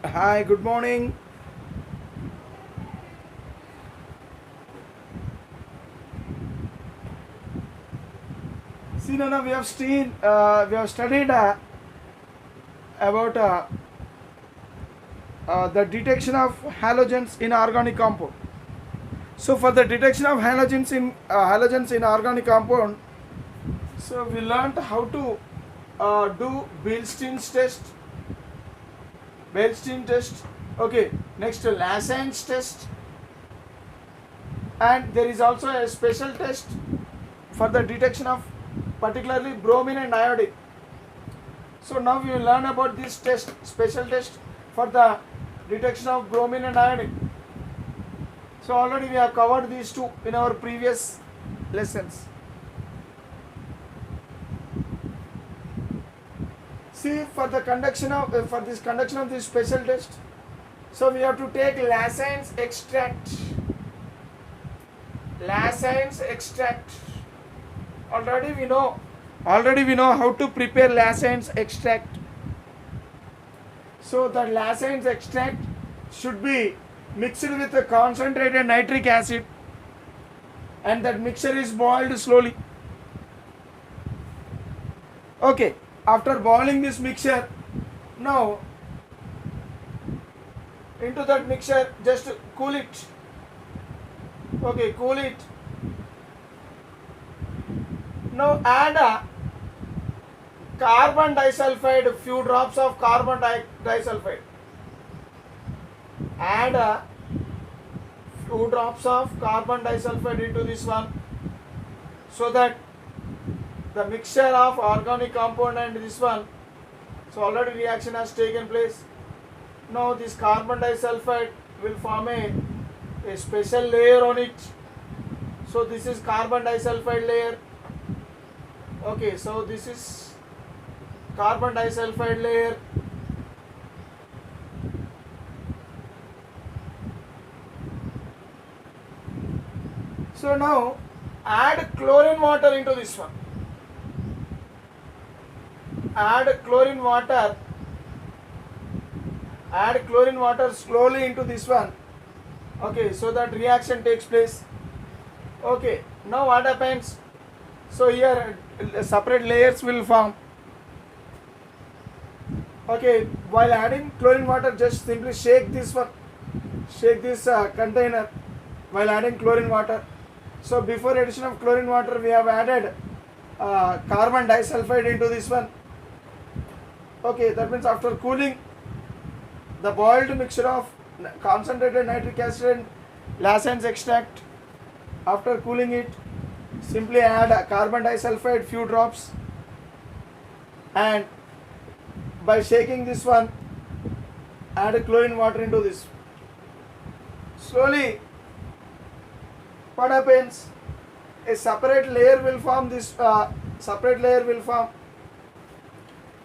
Hi, good morning. See, Nana, we have studied about the detection of halogens in organic compound. So, for the detection of halogens in organic compound, so we learned how to do Beilstein's test. Okay, next Lassen's test, and there is also a special test for the detection of particularly bromine and iodine. So now we will learn about this special test for the detection of bromine and iodine. So already we have covered these two in our previous lessons. See, for this conduction of this special test, so we have to take Lassen's extract. Lassen's extract. Already we know how to prepare Lassen's extract. So the Lassen's extract should be mixed with a concentrated nitric acid, and that mixture is boiled slowly. Okay, after boiling this mixture, now into that mixture just cool it. Okay, cool it. Now add a carbon disulfide, few drops of carbon disulfide. Add a few drops of carbon disulfide into this one, so that the mixture of organic compound and this one, so already reaction has taken place. Now this carbon disulfide will form a special layer on it. So this is carbon disulfide layer. Okay, so this is carbon disulfide layer. So now add chlorine water into this one. Add chlorine water slowly into this one. Okay, so that reaction takes place. Okay, now what happens? So here separate layers will form. Okay, while adding chlorine water, just simply shake this container while adding chlorine water. So before addition of chlorine water, we have added carbon disulfide into this one. Okay, that means after cooling the boiled mixture of concentrated nitric acid and Lassen's extract, after cooling it, simply add carbon disulfide few drops, and by shaking this one, add chlorine water into this. Slowly, what happens? A separate layer will form.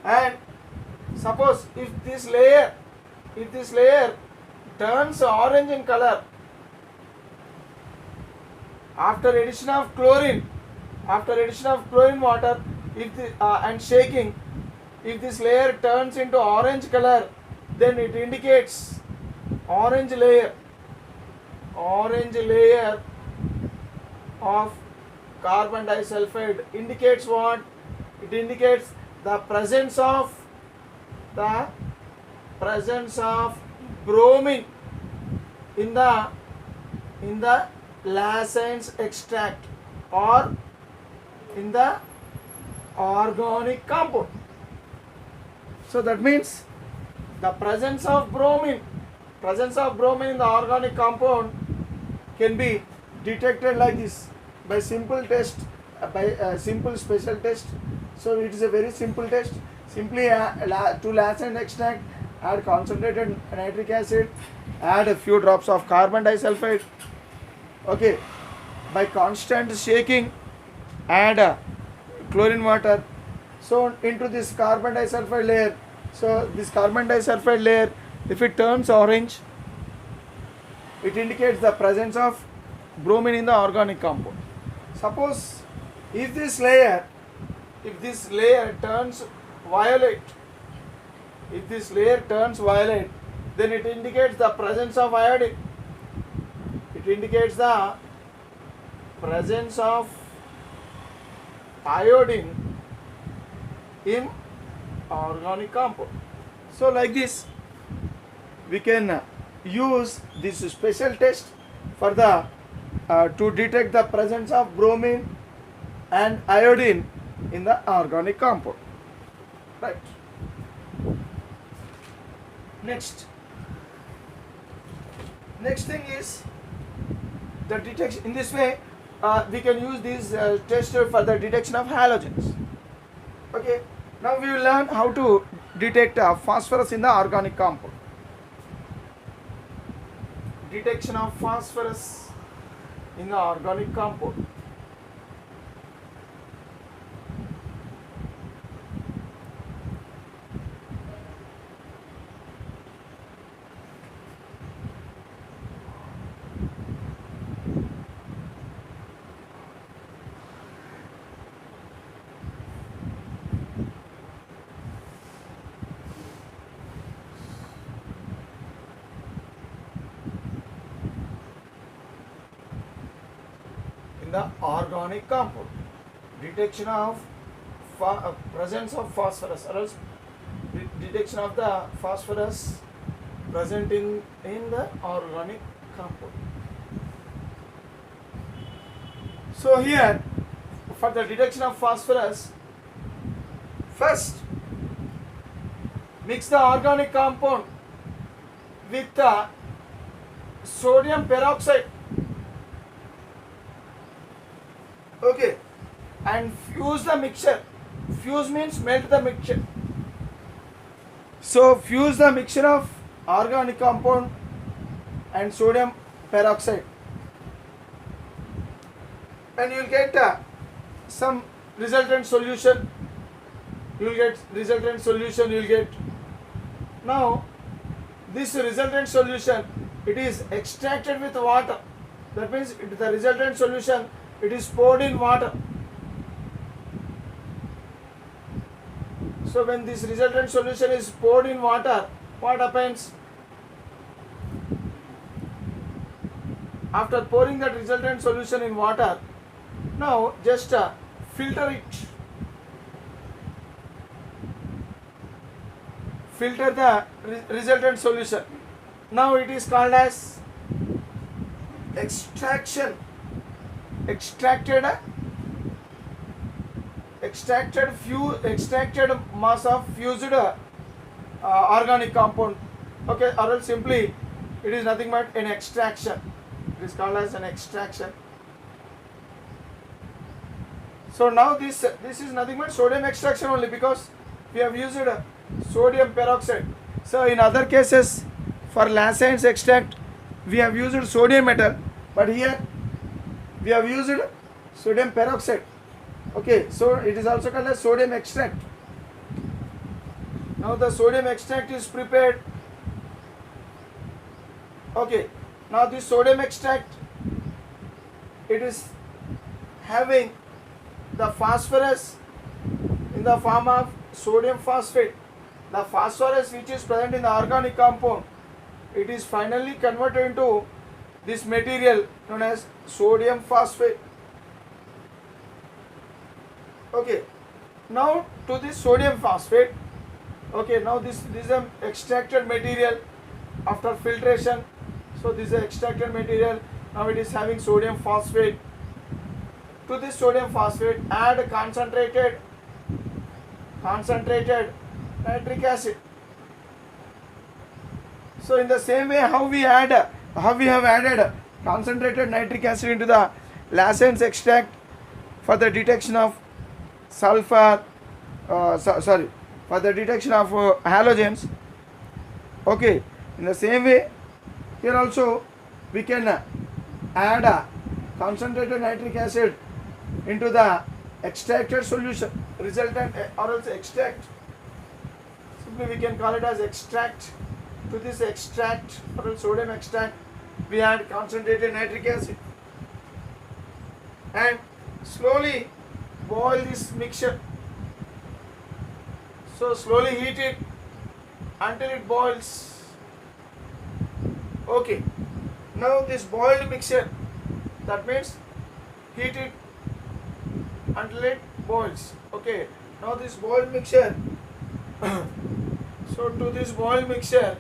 And suppose if this layer turns orange in color after addition of chlorine water, and shaking, if this layer turns into orange color, then it indicates orange layer of carbon disulfide indicates what? It indicates the presence of bromine in the Lassen's extract or in the organic compound. So that means the presence of bromine in the organic compound can be detected like this by simple test, by a simple special test. So it is a very simple test. Simply to Lassen extract, add concentrated nitric acid, add a few drops of carbon disulfide. Okay, by constant shaking, add chlorine water. So into this carbon disulfide layer. So this carbon disulfide layer, if it turns orange, it indicates the presence of bromine in the organic compound. Suppose if this layer turns violet, then it indicates the presence of iodine. It indicates the presence of iodine in organic compound. So like this we can use this special test for the to detect the presence of bromine and iodine in the organic compound. Right. Next thing is the detection. In this way we can use this tester for the detection of halogens. Okay, now we will learn how to detect phosphorus in the organic compound. Detection of phosphorus in the organic compound. In the organic compound, detection of presence of phosphorus, or else detection of the phosphorus present in the organic compound. So here, for the detection of phosphorus, first mix the organic compound with the sodium peroxide. Okay, and fuse the mixture. Fuse means melt the mixture. So fuse the mixture of organic compound and sodium peroxide, and you will get some resultant solution. You will get resultant solution. You will get now this resultant solution. It is extracted with water. That means the resultant solution, it is poured in water. So when this resultant solution is poured in water, what happens? After pouring that resultant solution in water, now just filter it. Filter the resultant solution. Now it is called as extraction. Extracted mass of fused organic compound. Okay, or else simply it is nothing but an extraction. It is called as an extraction. So now this is nothing but sodium extraction only, because we have used sodium peroxide. So in other cases for Lassen's extract we have used sodium metal, but here we have used sodium peroxide. Okay, so it is also called as sodium extract. Now the sodium extract is prepared. Okay, now this sodium extract, it is having the phosphorus in the form of sodium phosphate. The phosphorus which is present in the organic compound, it is finally converted into this material known as sodium phosphate. Okay, now to this sodium phosphate. Okay, now this is an extracted material after filtration. So this is an extracted material. Now it is having sodium phosphate. To this sodium phosphate add concentrated nitric acid. So in the same way how we have added concentrated nitric acid into the Lassen's extract for the detection of sulfur, for the detection of halogens. Okay, in the same way here also we can add concentrated nitric acid into the extracted solution, resultant or else extract. Simply we can call it as extract. To this extract or sodium extract we add concentrated nitric acid and slowly boil this mixture. So slowly heat it until it boils. Okay, now this boiled mixture, that means heat it until it boils. Okay, now this boiled mixture, so to this boiled mixture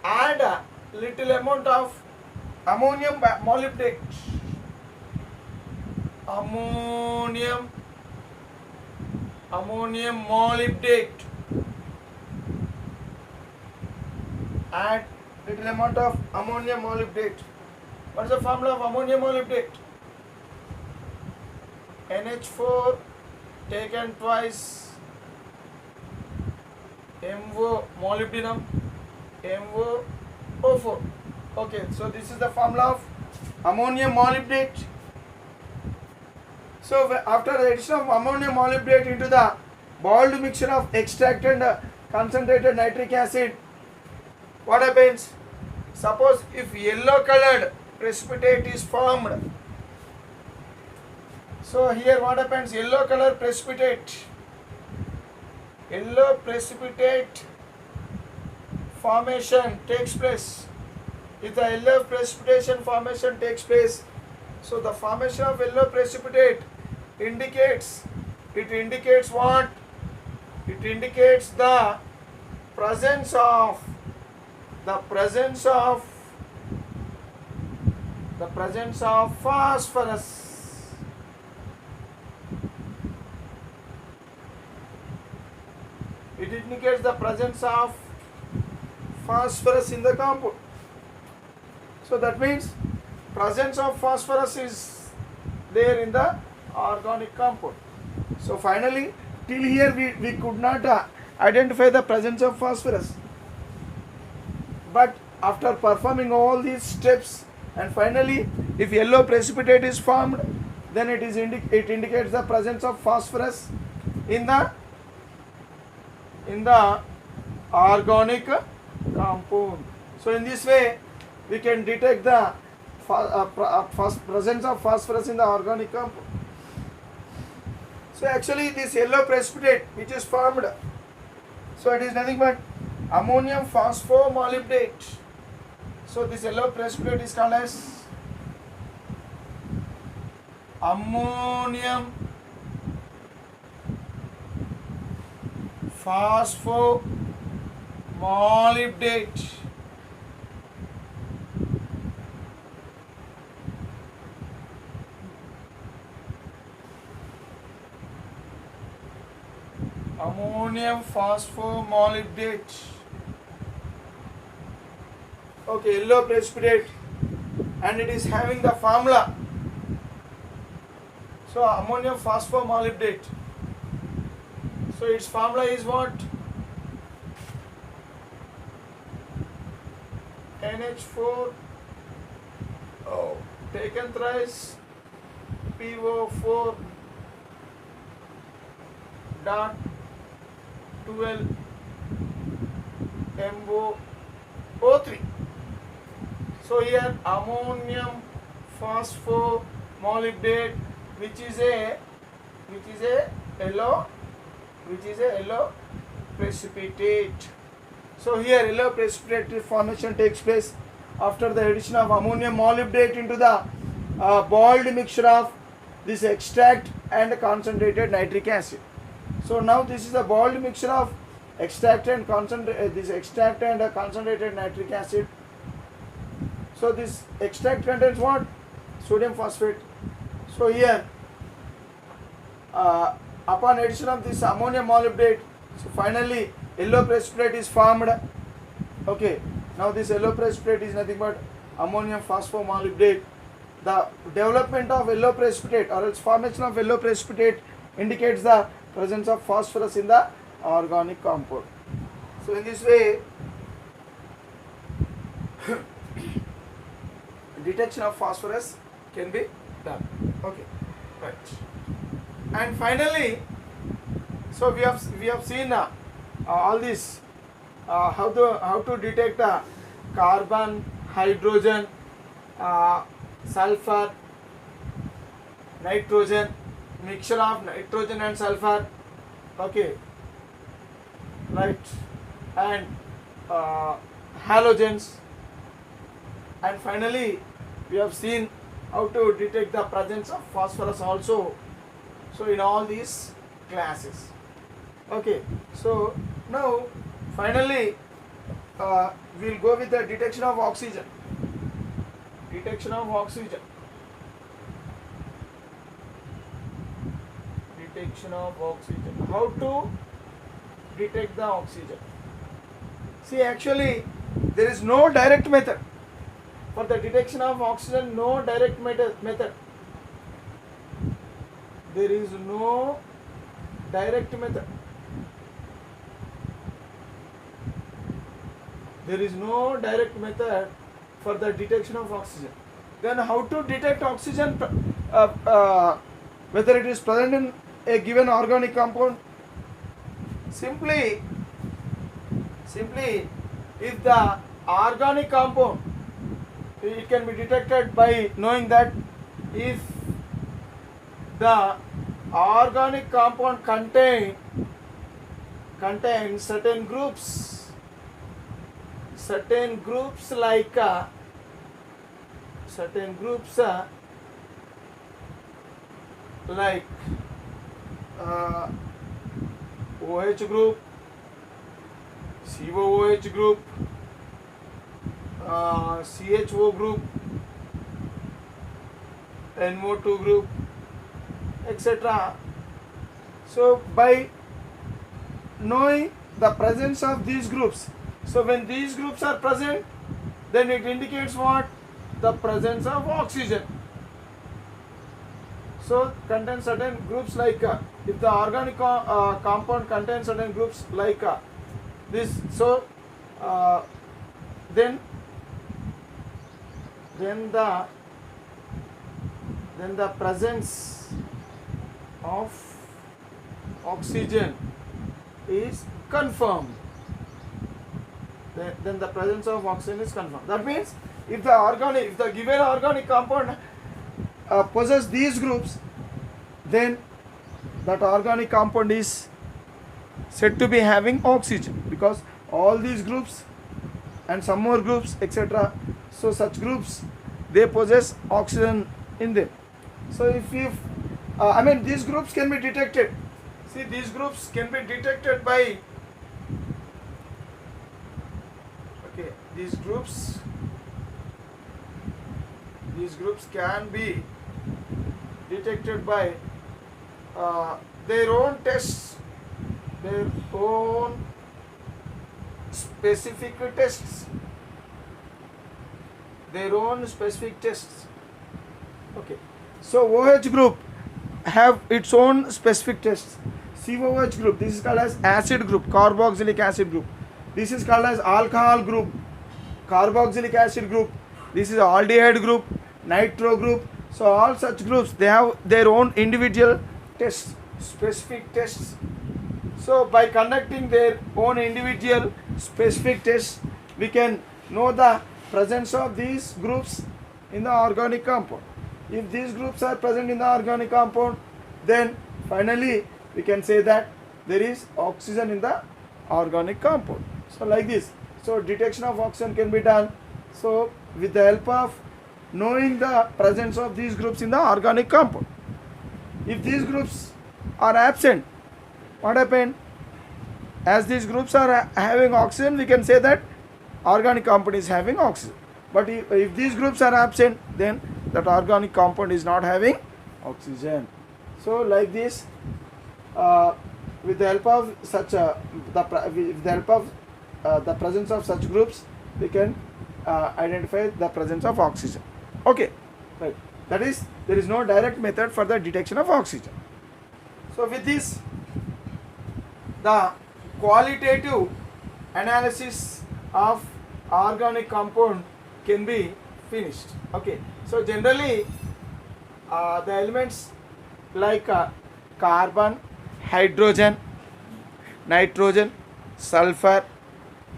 add a little amount of ammonium molybdate. Ammonium molybdate. Add little amount of ammonium molybdate. What is the formula of ammonium molybdate? NH4 taken twice, MO molybdenum, MoO4. Okay, so this is the formula of ammonium molybdate. So after the addition of ammonium molybdate into the boiled mixture of extract and concentrated nitric acid, what happens? Suppose if yellow colored precipitate is formed, so here what happens? Yellow precipitate formation takes place. If the yellow precipitation formation takes place, so the formation of yellow precipitate indicates what? It indicates the presence of phosphorus. It indicates the presence of phosphorus in the compound. So that means presence of phosphorus is there in the organic compound. So finally, till here we could not identify the presence of phosphorus. But after performing all these steps, and finally if yellow precipitate is formed, then it indicates the presence of phosphorus in the organic compound. So in this way we can detect the presence of phosphorus in the organic compound. So actually this yellow precipitate which is formed, so it is nothing but ammonium phosphomolybdate. So this yellow precipitate is called as ammonium phosphomolybdate. Ammonium phosphomolybdate. Okay, yellow precipitate, and it is having the formula. So ammonium phosphomolybdate. So its formula is what? NH4 taken thrice, PO4 dot 12 MoO3. So here ammonium phosphomolybdate, which is a yellow precipitate. So here yellow precipitate formation takes place after the addition of ammonium molybdate into the boiled mixture of this extract and concentrated nitric acid. So now this is the boiled mixture of extract and concentrated nitric acid. So this extract contains what? Sodium phosphate. So here upon addition of this ammonium molybdate, so finally yellow precipitate is formed. Okay, now this yellow precipitate is nothing but ammonium phosphomolybdate. The development of yellow precipitate or its formation of yellow precipitate indicates the presence of phosphorus in the organic compound. So in this way detection of phosphorus can be done. Okay, right. And finally, so we have seen all this how to detect carbon, hydrogen, sulfur, nitrogen, mixture of nitrogen and sulfur. Okay, right. and halogens, and finally we have seen how to detect the presence of phosphorus also. So in all these classes. Okay, so now finally we'll go with the detection of oxygen. Detection of oxygen. Detection of oxygen. How to detect the oxygen? See, actually there is no direct method for the detection of oxygen. No direct method. There is no direct method. There is no direct method for the detection of oxygen. Then how to detect oxygen, whether it is present in a given organic compound? Simply if the organic compound, it can be detected by knowing that if the organic compound contains certain groups like OH group, COOH group, CHO group, NO2 group, etc. So by knowing the presence of these groups, so when these groups are present, then it indicates what? The presence of oxygen. So contains certain groups like if the organic compound contains certain groups like this, so then the presence of oxygen is confirmed. Then the presence of oxygen is confirmed. That means if the given organic compound possess these groups, then that organic compound is said to be having oxygen, because all these groups and some more groups, etc. So such groups, they possess oxygen in them. So if these groups can be detected. See, these groups can be detected by these groups can be detected by their own tests, their own specific tests, Okay, so OH group have its own specific tests. COOH group, this is called as acid group, carboxylic acid group. This is called as alcohol group, carboxylic acid group. This is aldehyde group, nitro group. So all such groups, they have their own individual tests, specific tests. So by conducting their own individual specific tests, we can know the presence of these groups in the organic compound. If these groups are present in the organic compound, then finally we can say that there is oxygen in the organic compound. So like this. So detection of oxygen can be done. So with the help of knowing the presence of these groups in the organic compound. If these groups are absent, what happened? As these groups are having oxygen, we can say that organic compound is having oxygen. But if these groups are absent, then that organic compound is not having oxygen. So like this, with the help of such the presence of such groups, we can identify the presence of oxygen. Okay, right. That is, there is no direct method for the detection of oxygen. So with this, the qualitative analysis of organic compound can be finished. Okay, so generally the elements like carbon, hydrogen, nitrogen, sulfur,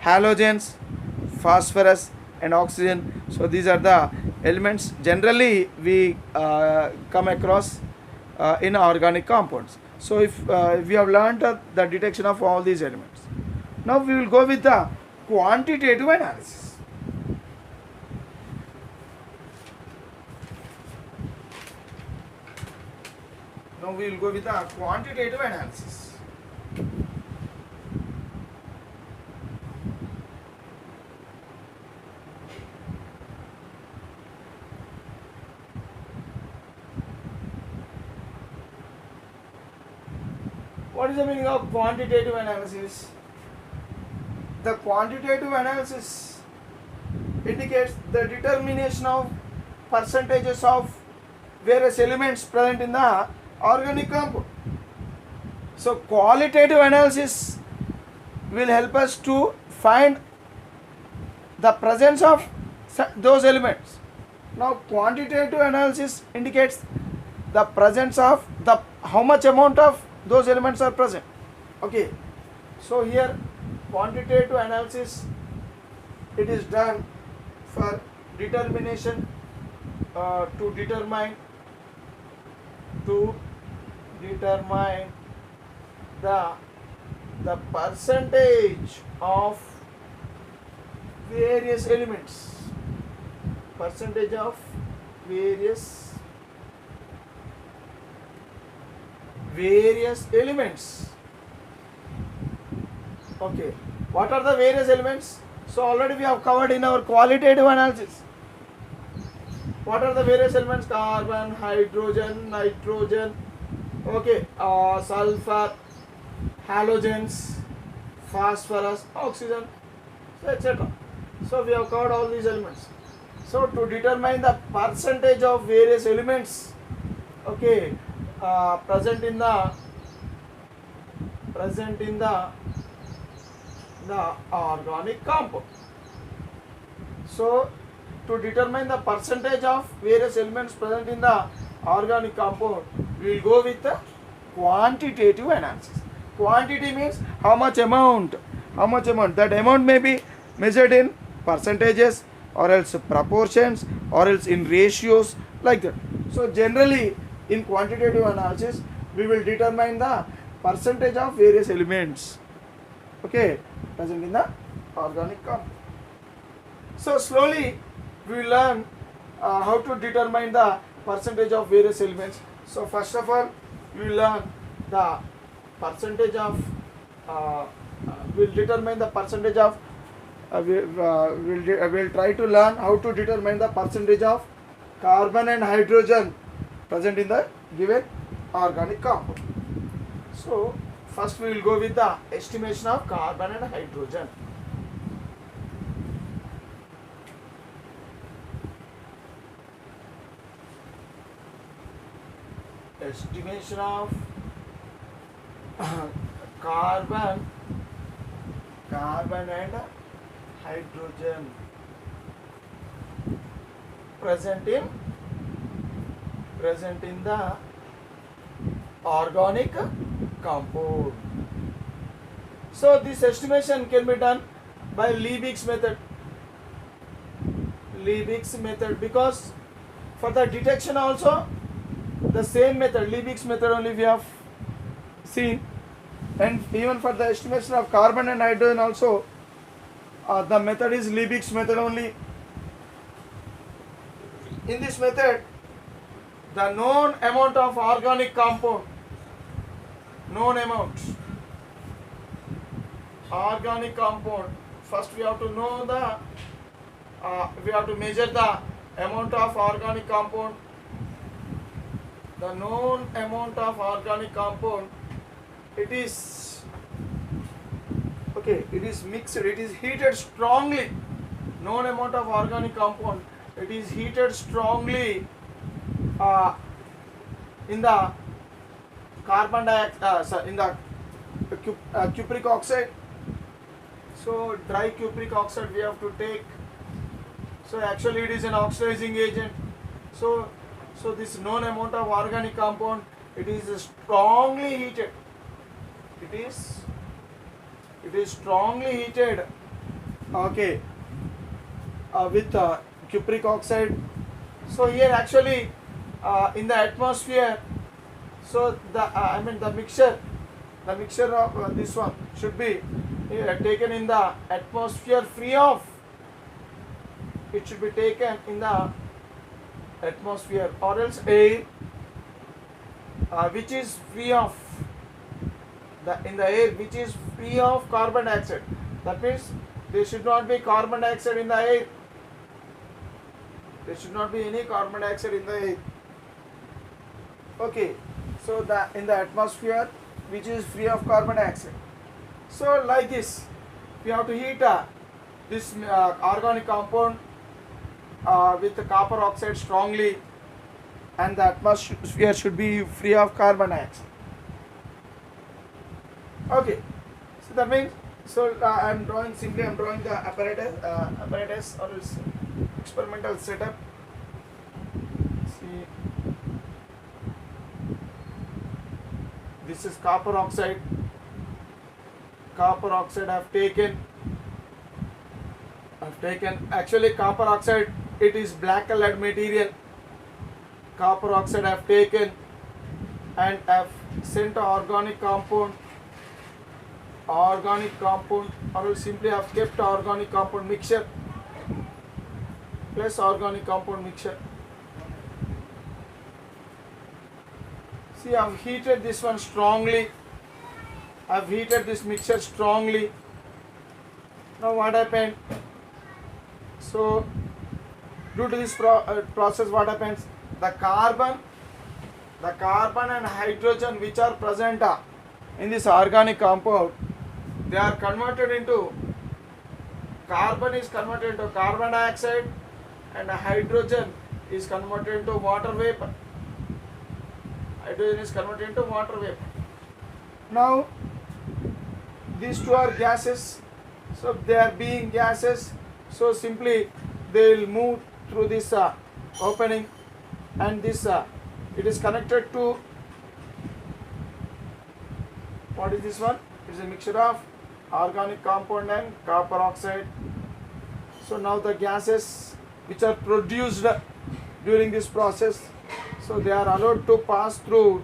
halogens, phosphorus and oxygen. So these are the elements generally we come across in organic compounds. So if we have learned the detection of all these elements. Now we will go with the quantitative analysis. Now we will go with the quantitative analysis. What is the meaning of quantitative analysis? The quantitative analysis indicates the determination of percentages of various elements present in the organic compound. So qualitative analysis will help us to find the presence of those elements. Now quantitative analysis indicates the presence of the how much amount of those elements are present. Okay, so here quantitative analysis, it is done for determination to determine the percentage of various elements, percentage of various elements. Okay, what are the various elements? So already we have covered in our qualitative analysis. What are the various elements? Carbon, hydrogen, nitrogen, okay, sulfur, halogens, phosphorus, oxygen, so etc. So we have covered all these elements. So to determine the percentage of various elements, okay, present in the organic compound. So to determine the percentage of various elements present in the organic compound, we will go with the quantitative analysis. Quantity means how much amount. That amount may be measured in percentages or else proportions or else in ratios, like that. So generally in quantitative analysis we will determine the percentage of various elements, okay, present in the organic compound. So slowly we will learn how to determine the percentage of various elements. So first of all we will learn the percentage of we will determine the percentage of we will try to learn how to determine the percentage of carbon and hydrogen present in the given organic compound. So first we will go with the estimation of carbon and hydrogen. Estimation of carbon and hydrogen present in the organic compound. So this estimation can be done by Liebig's method. Because for the detection also the same method, Liebig's method only we have seen, and even for the estimation of carbon and hydrogen also the method is Liebig's method only. In this method the known amount of organic compound, first we have to know the we have to measure the amount of organic compound. The known amount of organic compound, it is mixed, it is heated strongly. Known amount of organic compound, it is heated strongly in the carbon dioxide, in the cupric oxide. So dry cupric oxide we have to take. So actually it is an oxidizing agent. So this known amount of organic compound, it is strongly heated. It is strongly heated, okay, with cupric oxide. So here actually in the atmosphere, so the the mixture the mixture of this one should be taken in the atmosphere free of, it should be taken in the atmosphere, or else air which is free of in the air which is free of carbon dioxide. That means there should not be carbon dioxide in the air. There should not be any carbon dioxide in the air. Okay, so in the atmosphere which is free of carbon dioxide. So like this, we have to heat this organic compound with the copper oxide strongly, and the atmosphere should be free of carbon dioxide. Okay, so that means, so I am drawing the apparatus or its experimental setup. See, this is copper oxide. Copper oxide I have taken. Actually copper oxide, it is black colored material. Copper oxide I have taken and I have sent organic compound, or simply I have kept organic compound mixture plus organic compound mixture. See, I have heated this one strongly. I have heated this mixture strongly. Now what happened? So due to this process, what happens? The carbon and hydrogen which are present in this organic compound, they are converted into, carbon is converted into carbon dioxide and hydrogen is converted into water vapor. Hydrogen is converted into water vapor. Now these two are gases, so they are being gases, so simply they will move through this opening, and this it is connected to, what is this one? It is a mixture of organic compound and copper oxide. So now the gases which are produced during this process, so they are allowed to pass through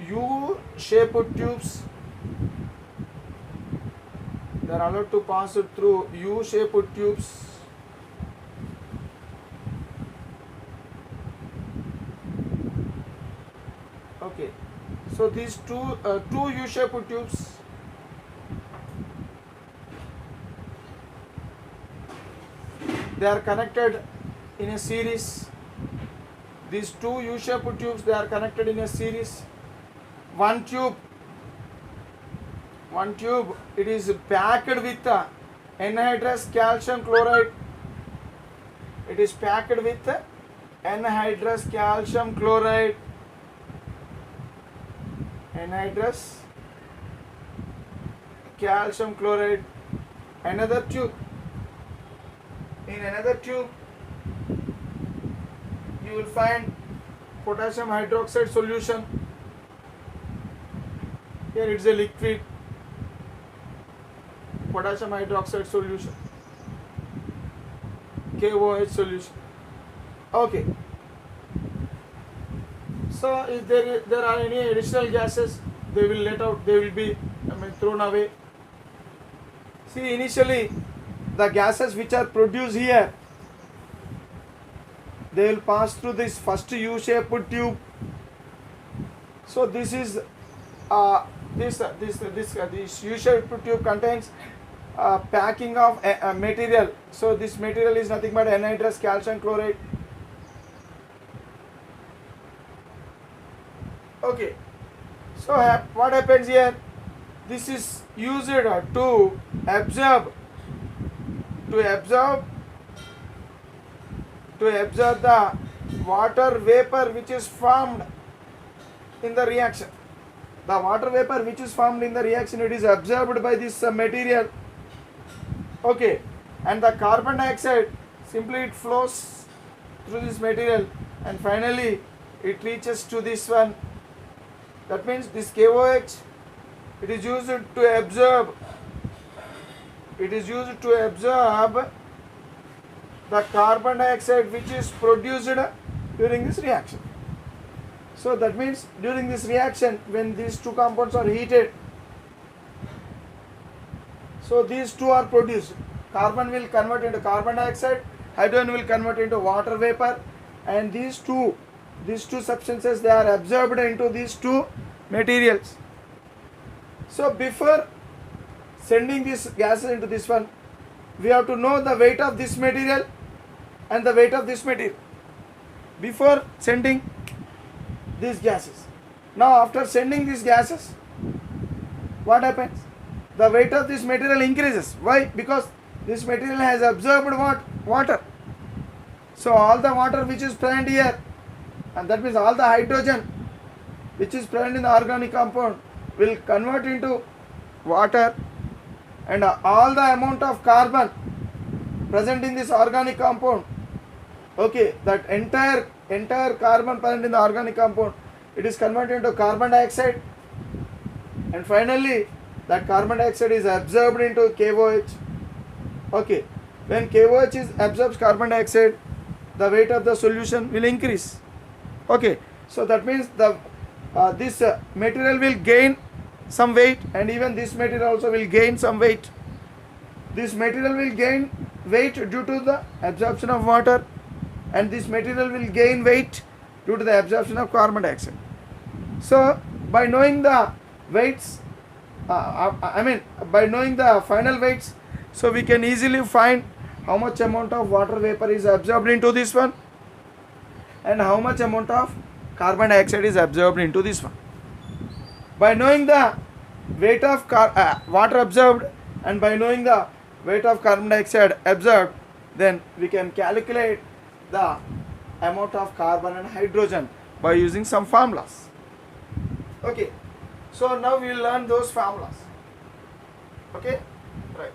U-shaped tubes. They are allowed to pass it through U-shaped tubes. Okay, so these two U-shaped tubes, they are connected in a series. These two U-shaped tubes, they are connected in a series. One tube, it is packed with anhydrous calcium chloride. It is packed with anhydrous calcium chloride. Anhydrous calcium chloride. Another tube. In another tube, you will find potassium hydroxide solution. Here it is a liquid potassium hydroxide solution, KOH solution. Okay. So if there are any additional gases, they will be thrown away. See, initially the gases which are produced here, they will pass through this first U-shaped tube. So this is this U-shaped tube contains packing of material. So this material is nothing but anhydrous calcium chloride. Okay, so what happens here? This is used to absorb the water vapor which is formed in the reaction. The water vapor which is formed in the reaction, it is absorbed by this material. Okay, and the carbon dioxide, simply it flows through this material and finally it reaches to this one. That means this KOH, it is used to absorb. It is used to absorb the carbon dioxide which is produced during this reaction. So that means during this reaction, when these two compounds are heated, So these two are produced. Carbon will convert into carbon dioxide, hydrogen will convert into water vapor, and these two substances, they are absorbed into these two materials. So before sending these gases into this one, we have to know the weight of this material and the weight of this material before sending these gases. Now after sending these gases, what happens? The weight of this material increases. Why? Because this material has absorbed what? Water. So all the water which is present here, and that means all the hydrogen which is present in the organic compound, will convert into water, and all the amount of carbon present in this organic compound, okay, that entire carbon present in the organic compound, it is converted into carbon dioxide, and finally that carbon dioxide is absorbed into KOH. Okay, when KOH is absorbs carbon dioxide, the weight of the solution will increase. Okay, so that means the this material will gain some weight, and even this material also will gain some weight. This material will gain weight due to the absorption of water, and this material will gain weight due to the absorption of carbon dioxide. So by knowing the weights, by knowing the final weights, so we can easily find how much amount of water vapor is absorbed into this one, and how much amount of carbon dioxide is absorbed into this one. By knowing the weight of water absorbed, and by knowing the weight of carbon dioxide absorbed, then we can calculate the amount of carbon and hydrogen by using some formulas. Okay, so now we will learn those formulas. Okay, right.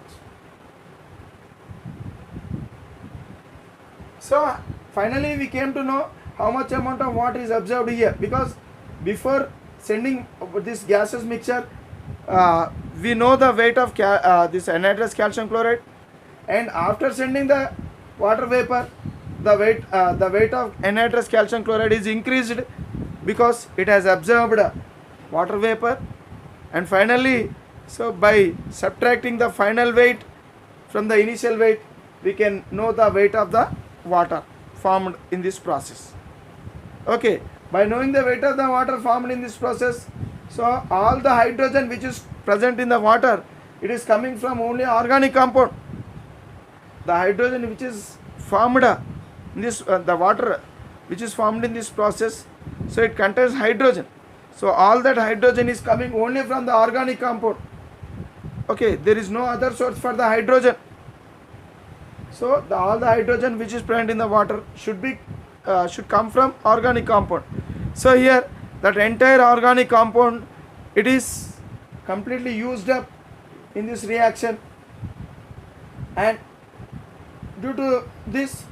So finally we came to know how much amount of water is absorbed here, because before sending this gaseous mixture, we know the weight of this anhydrous calcium chloride, and after sending the water vapor, the weight of anhydrous calcium chloride is increased because it has absorbed water vapor, and finally, so by subtracting the final weight from the initial weight, we can know the weight of the water formed in this process. Okay, by knowing the weight of the water formed in this process, so all the hydrogen which is present in the water, it is coming from only organic compound. The hydrogen which is formed in this the water which is formed in this process, so it contains hydrogen. So all that hydrogen is coming only from the organic compound. Okay, there is no other source for the hydrogen. So all the hydrogen which is present in the water should come from organic compound. So here that entire organic compound, it is completely used up in this reaction, and due to this,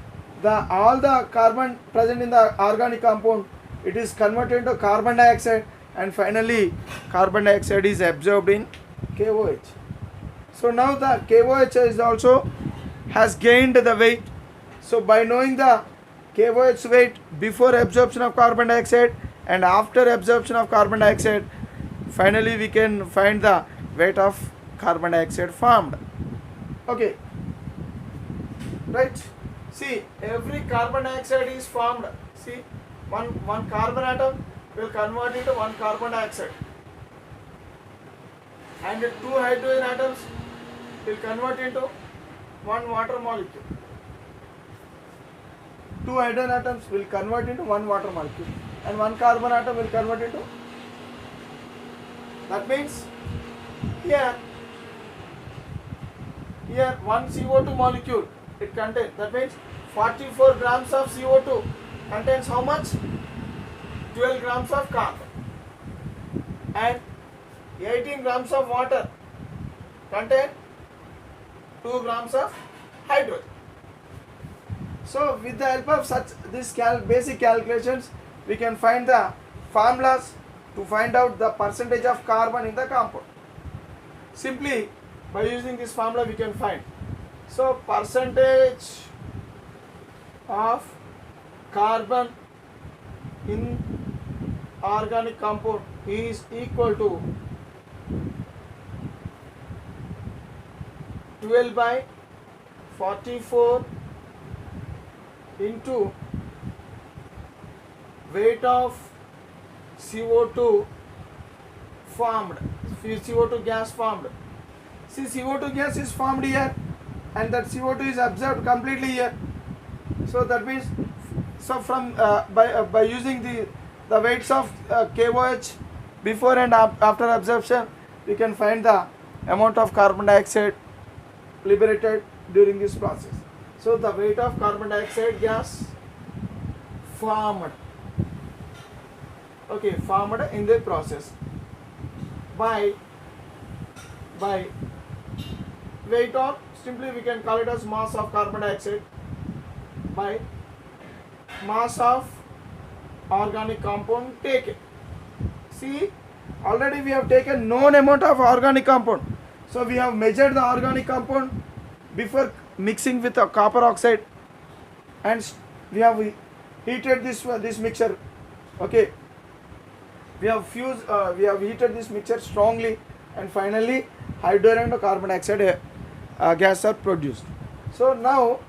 all the carbon present in the organic compound, it is converted into carbon dioxide, and finally carbon dioxide is absorbed in KOH. So now the KOH is also has gained the weight. So by knowing the KOH weight before absorption of carbon dioxide and after absorption of carbon dioxide, finally we can find the weight of carbon dioxide formed. Okay, right. See, every carbon dioxide is formed. See, one carbon atom will convert into one carbon dioxide, and two hydrogen atoms will convert into one water molecule. Two hydrogen atoms will convert into one water molecule, and one carbon atom will convert into. That means here one CO2 molecule it contains. That means 44 grams of CO2 contains how much? 12 grams of carbon, and 18 grams of water contain 2 grams of hydrogen. So with the help of such this basic calculations, we can find the formulas to find out the percentage of carbon in the compound. Simply by using this formula we can find. So percentage of carbon in organic compound is equal to 12 by 44 into weight of CO2 formed, CO2 gas formed. See, CO2 gas is formed here and that CO2 is absorbed completely here. So that means, so from by using the weights of KOH before and after absorption, we can find the amount of carbon dioxide liberated during this process. So the weight of carbon dioxide gas formed, okay, formed in the process by weight, or simply we can call it as mass of carbon dioxide by mass of organic compound taken. See, already we have taken known amount of organic compound. So we have measured the organic compound before mixing with a copper oxide, and we have heated this mixture. Okay, we have heated this mixture strongly, and finally hydrogen and carbon dioxide gas are produced. So now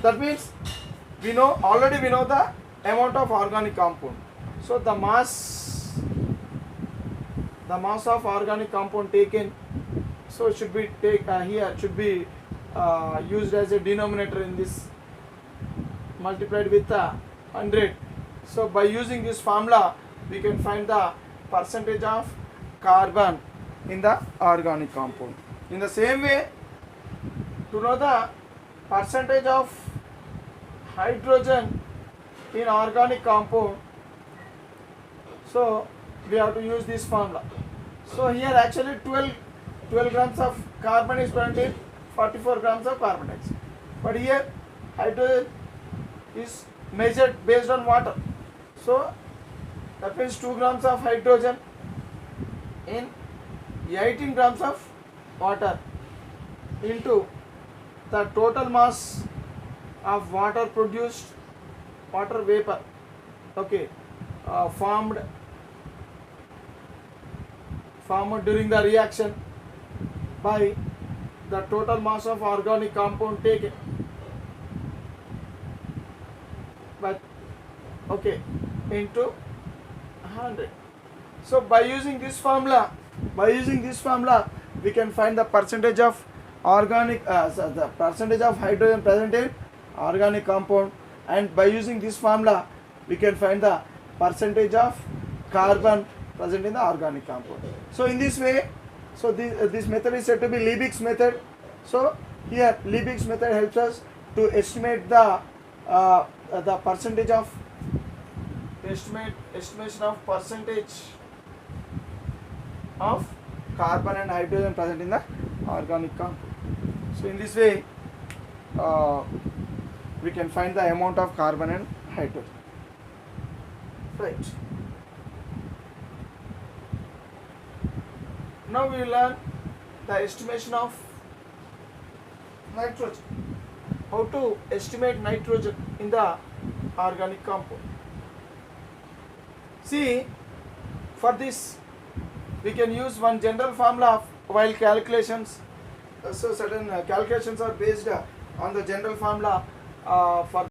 that means we know the amount of organic compound. So the mass of organic compound taken, so it should be here should be used as a denominator in this, multiplied with 100. So by using this formula we can find the percentage of carbon in the organic compound. In the same way, to know the percentage of hydrogen in organic compound, so we have to use this formula. So here actually 12 grams of carbon is present in 44 grams of carbon dioxide, but here hydrogen is measured based on water. So that means 2 grams of hydrogen in 18 grams of water into the total mass of water produced, water vapor, okay, formed during the reaction by the total mass of organic compound taken, but okay, into 100. So by using this formula we can find the percentage of organic the percentage of hydrogen present in organic compound, and by using this formula we can find the percentage of carbon present in the organic compound. So in this way, so this method is said to be Liebig's method. So here Liebig's method helps us to estimate the percentage of estimation of percentage of carbon and hydrogen present in the organic compound. So in this way we can find the amount of carbon and hydrogen. Right. Now we will learn the estimation of nitrogen. How to estimate nitrogen in the organic compound. See, for this we can use one general formula while calculations. So certain calculations are based on the general formula for